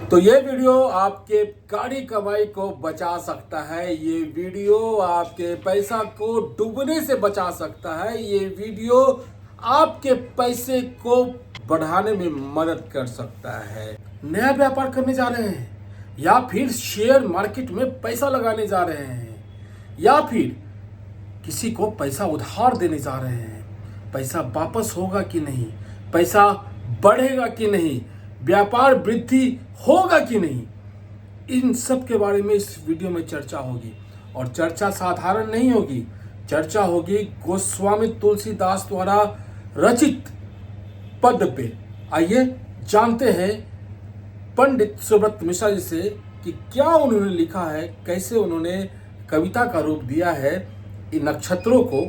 तो ये वीडियो आपके गाड़ी कमाई को बचा सकता है। ये वीडियो आपके पैसा को डूबने से बचा सकता है। ये वीडियो आपके पैसे को बढ़ाने में मदद कर सकता है। नया व्यापार करने जा रहे हैं या फिर शेयर मार्केट में पैसा लगाने जा रहे हैं या फिर किसी को पैसा उधार देने जा रहे हैं, पैसा वापस होगा कि नहीं, पैसा बढ़ेगा कि नहीं, व्यापार वृद्धि होगा कि नहीं, इन सब के बारे में इस वीडियो में चर्चा होगी। और चर्चा साधारण नहीं होगी, चर्चा होगी गोस्वामी तुलसीदास द्वारा रचित पद्य पे। आइए जानते हैं पंडित सुब्रत मिश्रा जी से कि क्या उन्होंने लिखा है, कैसे उन्होंने कविता का रूप दिया है इन नक्षत्रों को।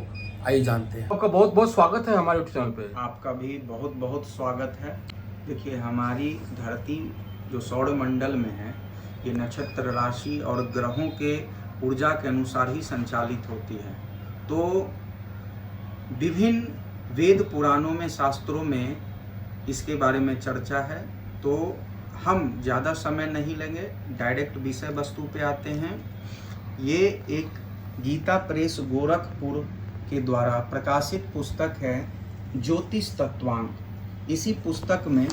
आइए जानते हैं। आपका बहुत बहुत स्वागत है हमारे यूट्यूब चैनल पे। आपका भी बहुत बहुत स्वागत है। देखिए, हमारी धरती जो सौरमंडल में है, ये नक्षत्र राशि और ग्रहों के ऊर्जा के अनुसार ही संचालित होती है। तो विभिन्न वेद पुराणों में, शास्त्रों में इसके बारे में चर्चा है। तो हम ज़्यादा समय नहीं लेंगे, डायरेक्ट विषय वस्तु पे आते हैं। ये एक गीता प्रेस गोरखपुर के द्वारा प्रकाशित पुस्तक है ज्योतिष तत्वांक। इसी पुस्तक में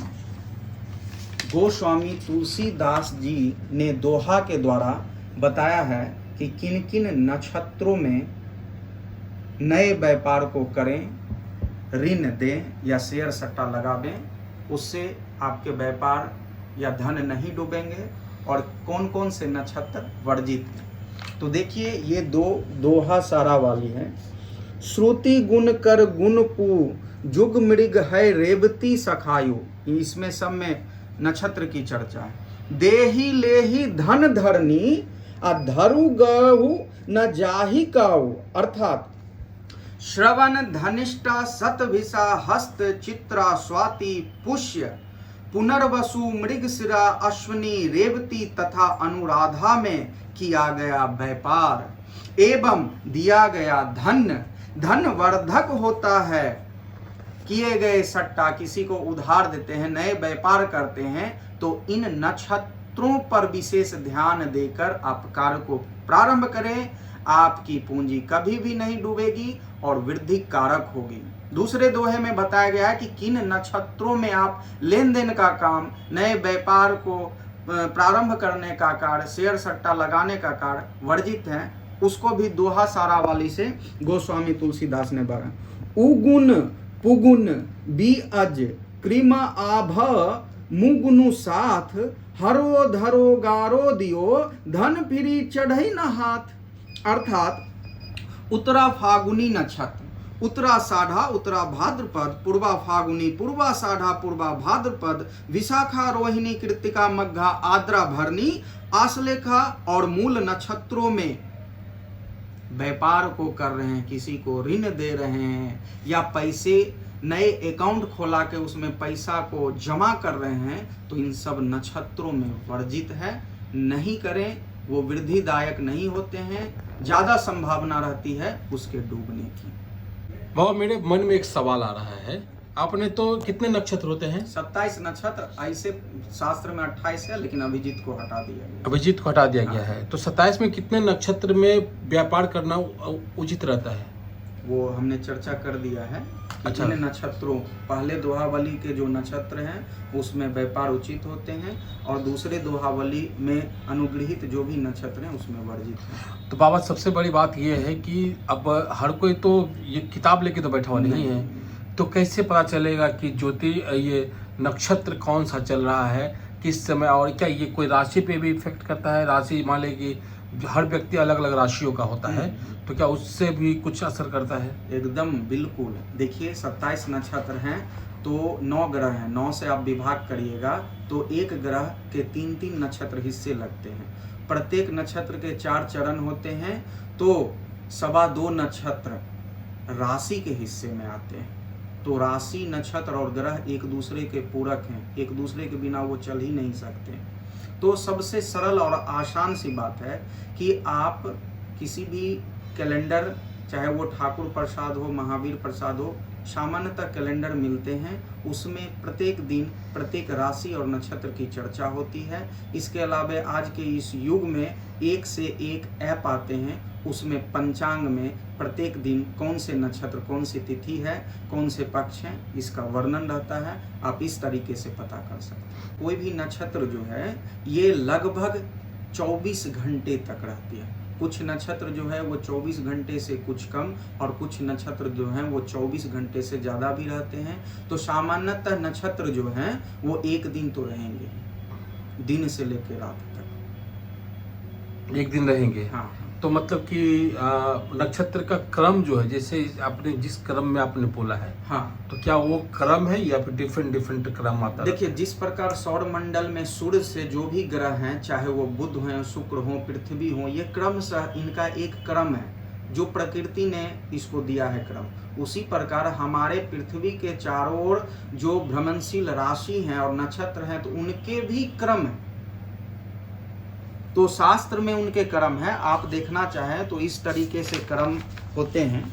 गोस्वामी तुलसीदास जी ने दोहा के द्वारा बताया है कि किन किन नक्षत्रों में नए व्यापार को करें, ऋण दें या शेयर सट्टा लगावें, उससे आपके व्यापार या धन नहीं डूबेंगे, और कौन कौन से नक्षत्र वर्जित हैं। तो देखिए, ये दोहा सारा वाली है। श्रुति गुण कर गुण पू जुग मृग है रेवती सखायु। इसमें सब में नक्षत्र की चर्चा है। देही लेही धन धरनी अधरु गहु न जाहि काऊ, अर्थात श्रवण धनिष्ठा सतभिषा हस्त चित्रा स्वाति पुष्य पुनर्वसु मृगशिरा अश्विनी रेवती तथा अनुराधा में किया गया व्यापार एवं दिया गया धन वर्धक होता है। किए गए सट्टा, किसी को उधार देते हैं, नए व्यापार करते हैं, तो इन नक्षत्रों पर विशेष ध्यान देकर आप कार्य को प्रारंभ करें। आपकी पूंजी कभी भी नहीं डूबेगी और वृद्धि कारक होगी। दूसरे दोहे में बताया गया है कि किन नक्षत्रों में आप लेन देन का काम, नए व्यापार को प्रारंभ करने का कार्य, शेयर सट्टा लगाने का कार्य वर्जित है। उसको भी दोहा सारा वाली से गोस्वामी तुलसीदास ने बताया। उगुन पुगुन बी अज क्रिमा आभ मुगुनु साथ हरो धरो गारो दियो धन फिरी चढ़ई न हाथ। अर्थात उत्तरा फागुनी नक्षत्र, उत्तरा साढ़ा उत्तरा भाद्रपद, पूर्वा फागुनी पूर्वा साढ़ा पूर्वा भाद्रपद, विशाखा रोहिणी कृत्तिका मघा आद्रा भरनी आश्लेषा और मूल नक्षत्रों में व्यापार को कर रहे हैं, किसी को ऋण दे रहे हैं या पैसे नए अकाउंट खोला के उसमें पैसा को जमा कर रहे हैं, तो इन सब नक्षत्रों में वर्जित है। नहीं करें, वो वृद्धिदायक नहीं होते हैं, ज्यादा संभावना रहती है उसके डूबने की। बाबा, मेरे मन में एक सवाल आ रहा है। आपने तो कितने नक्षत्र होते हैं? 27 नक्षत्र, ऐसे शास्त्र में 28 है, लेकिन अभिजीत को हटा दिया गया। अभिजीत को हटा दिया गया है। तो 27 में कितने नक्षत्र में व्यापार करना उचित रहता है? वो हमने चर्चा कर दिया है। अच्छा। इन नक्षत्रों, पहले दोहावली के जो नक्षत्र हैं उसमें व्यापार उचित होते हैं, और दूसरे दोहावली में अनुग्रहित जो भी नक्षत्र हैं उसमें वर्जित है। तो बाबा, सबसे बड़ी बात यह है कि अब हर कोई तो ये किताब लेके तो बैठा हुआ नहीं है, तो कैसे पता चलेगा कि ये नक्षत्र कौन सा चल रहा है किस समय, और क्या ये कोई राशि पे भी इफेक्ट करता है? राशि मान लें कि हर व्यक्ति अलग अलग राशियों का होता है, तो क्या उससे भी कुछ असर करता है? एकदम बिल्कुल। देखिए, 27 नक्षत्र हैं तो 9 ग्रह हैं। 9 से आप विभाग करिएगा तो एक ग्रह के 3-3 नक्षत्र हिस्से लगते हैं। प्रत्येक नक्षत्र के 4 चरण होते हैं, तो 2.25 नक्षत्र राशि के हिस्से में आते हैं। तो राशि, नक्षत्र और ग्रह एक दूसरे के पूरक हैं, एक दूसरे के बिना वो चल ही नहीं सकते। तो सबसे सरल और आसान सी बात है कि आप किसी भी कैलेंडर, चाहे वो ठाकुर प्रसाद हो, महावीर प्रसाद हो, सामान्यतः कैलेंडर मिलते हैं, उसमें प्रत्येक दिन प्रत्येक राशि और नक्षत्र की चर्चा होती है। इसके अलावा आज के इस युग में एक से एक ऐप आते हैं, उसमें पंचांग में प्रत्येक दिन कौन से नक्षत्र, कौन सी तिथि है, कौन से पक्ष हैं, इसका वर्णन रहता है। आप इस तरीके से पता कर सकते हैं। कोई भी नक्षत्र जो है ये लगभग 24 घंटे तक रहती है। कुछ नक्षत्र जो है वो 24 घंटे से कुछ कम और कुछ नक्षत्र जो हैं वो 24 घंटे से ज़्यादा भी रहते हैं। तो सामान्यतः नक्षत्र जो हैं वो एक दिन तो रहेंगे, दिन से लेकर रात तक एक दिन रहेंगे। हाँ। तो मतलब कि नक्षत्र का क्रम जो है, जैसे आपने जिस क्रम में आपने बोला है, हाँ, तो क्या वो क्रम है या फिर डिफरेंट क्रम आता है? देखिए, जिस प्रकार सौर मंडल में सूर्य से जो भी ग्रह हैं, चाहे वो बुध हो, शुक्र हो, पृथ्वी हो, ये क्रमशः इनका एक क्रम है जो प्रकृति ने इसको दिया है क्रम। उसी प्रकार हमारे पृथ्वी के चारों ओर जो भ्रमणशील राशि हैं और नक्षत्र हैं, तो उनके भी क्रम है। तो शास्त्र में उनके क्रम है। आप देखना चाहें तो इस तरीके से क्रम होते हैं।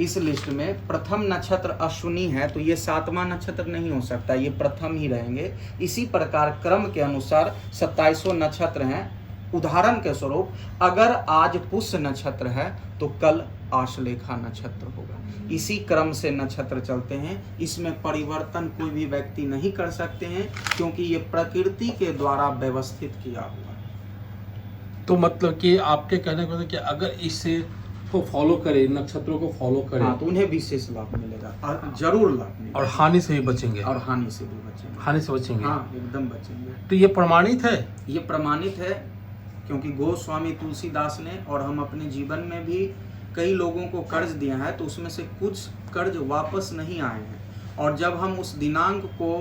इस लिस्ट में प्रथम नक्षत्र अश्विनी है, तो ये 7वां नक्षत्र नहीं हो सकता, ये प्रथम ही रहेंगे। इसी प्रकार क्रम के अनुसार 27 नक्षत्र हैं। उदाहरण के स्वरूप अगर आज पुष्य नक्षत्र है तो कल आश्लेषा नक्षत्र होगा। इसी क्रम से नक्षत्र चलते हैं, इसमें परिवर्तन कोई भी व्यक्ति नहीं कर सकते हैं, क्योंकि ये प्रकृति के द्वारा व्यवस्थित किया हुआ है। तो मतलब कि आपके कहने को कि अगर इसे को फॉलो करे, नक्षत्रों को फॉलो करे, हाँ, तो उन्हें विशेष लाभ मिलेगा और जरूर लाभ मिलेगा। और हानि से भी बचेंगे। और हानि से भी बचेंगे। हानि से बचेंगे, हाँ, एकदम बचेंगे। तो ये प्रमाणित है? ये प्रमाणित है, क्योंकि गोस्वामी तुलसीदास ने और हम अपने जीवन में भी कई लोगों को कर्ज दिया है, तो उसमें से कुछ कर्ज वापस नहीं आए हैं। और जब हम उस दिनांक को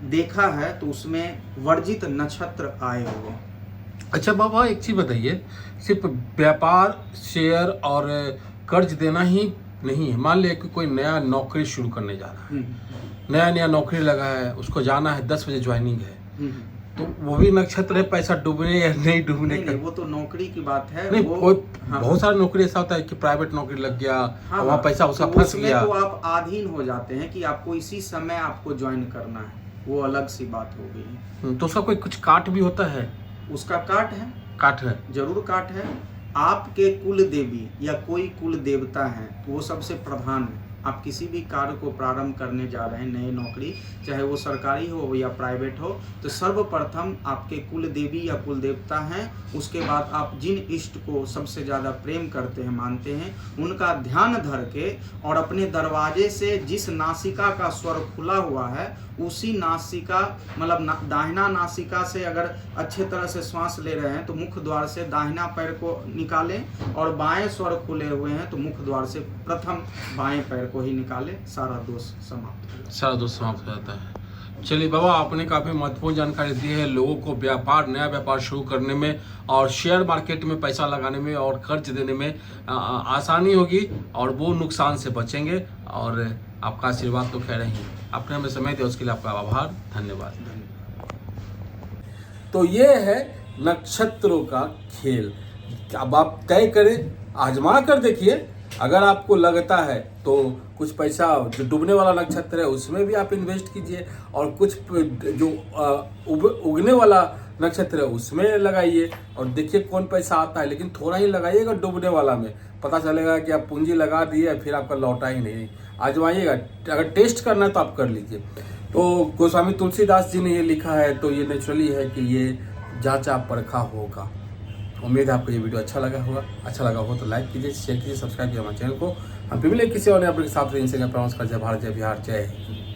देखा है तो उसमें वर्जित नक्षत्र आए हुए। अच्छा बाबा, एक चीज बताइए, सिर्फ व्यापार, शेयर और कर्ज देना ही नहीं है। मान लिया कि कोई नया नौकरी शुरू करने जा रहा है, नया नौकरी लगा है, उसको जाना है, 10 बजे ज्वाइनिंग है, तो वो भी नक्षत्र है पैसा डूबने या नहीं डूबने का? वो तो नौकरी की बात है। नहीं, वो हाँ, बहुत सारा नौकरी ऐसा होता है कि प्राइवेट नौकरी लग गया, हाँ, वहाँ पैसा उसका तो फंस गया, तो आप अधीन हो जाते हैं कि आपको इसी समय आपको ज्वाइन करना है, वो अलग सी बात हो गई। तो उसका कोई कुछ काट भी होता है? उसका काट है, काट है, जरूर काट है। आपके कुल देवी या कोई कुल देवता है तो वो सबसे प्रधान है। आप किसी भी कार्य को प्रारंभ करने जा रहे हैं, नई नौकरी, चाहे वो सरकारी हो या प्राइवेट हो, तो सर्वप्रथम आपके कुल देवी या कुल देवता हैं। उसके बाद आप जिन इष्ट को सबसे ज़्यादा प्रेम करते हैं, मानते हैं, उनका ध्यान धर के और अपने दरवाजे से जिस नासिका का स्वर खुला हुआ है उसी नासिका, मतलब दाहिना नासिका से अगर अच्छे तरह से श्वास ले रहे हैं तो मुख द्वार से दाहिना पैर को निकालें, और बाएं स्वर खुले हुए हैं तो मुख द्वार से प्रथम बाएं पैर को ही निकालें। सारा दोष समाप्त हो जाता है। चलिए बाबा, आपने काफ़ी महत्वपूर्ण जानकारी दी है लोगों को नया व्यापार शुरू करने में और शेयर मार्केट में पैसा लगाने में और कर्ज देने में आसानी होगी और वो नुकसान से बचेंगे। और आपका आशीर्वाद तो खैर ही, आपने हमें समय दिया उसके लिए आपका आभार, धन्यवाद। तो ये है नक्षत्रों का खेल। अब आप तय करें, आजमा कर देखिए। अगर आपको लगता है तो कुछ पैसा जो डूबने वाला नक्षत्र है उसमें भी आप इन्वेस्ट कीजिए, और कुछ जो उगने वाला नक्षत्र है उसमें लगाइए और देखिए कौन पैसा आता है। लेकिन थोड़ा ही लगाइएगा डूबने वाला में, पता चलेगा कि आप पूंजी लगा दिए फिर आपका लौटा ही नहीं। आजमाइएगा, अगर टेस्ट करना है तो आप कर लीजिए। तो गोस्वामी तुलसीदास जी ने ये लिखा है, तो ये नेचुरली है कि ये जांचा परखा होगा। उम्मीद है आपको ये वीडियो अच्छा लगा हो तो लाइक कीजिए, शेयर कीजिए, सब्सक्राइब कीजिए हमारे चैनल को। हम फिर मिलेंगे किसी और नए अपने के साथ। जय भारत, जय बिहार, जय हिंद।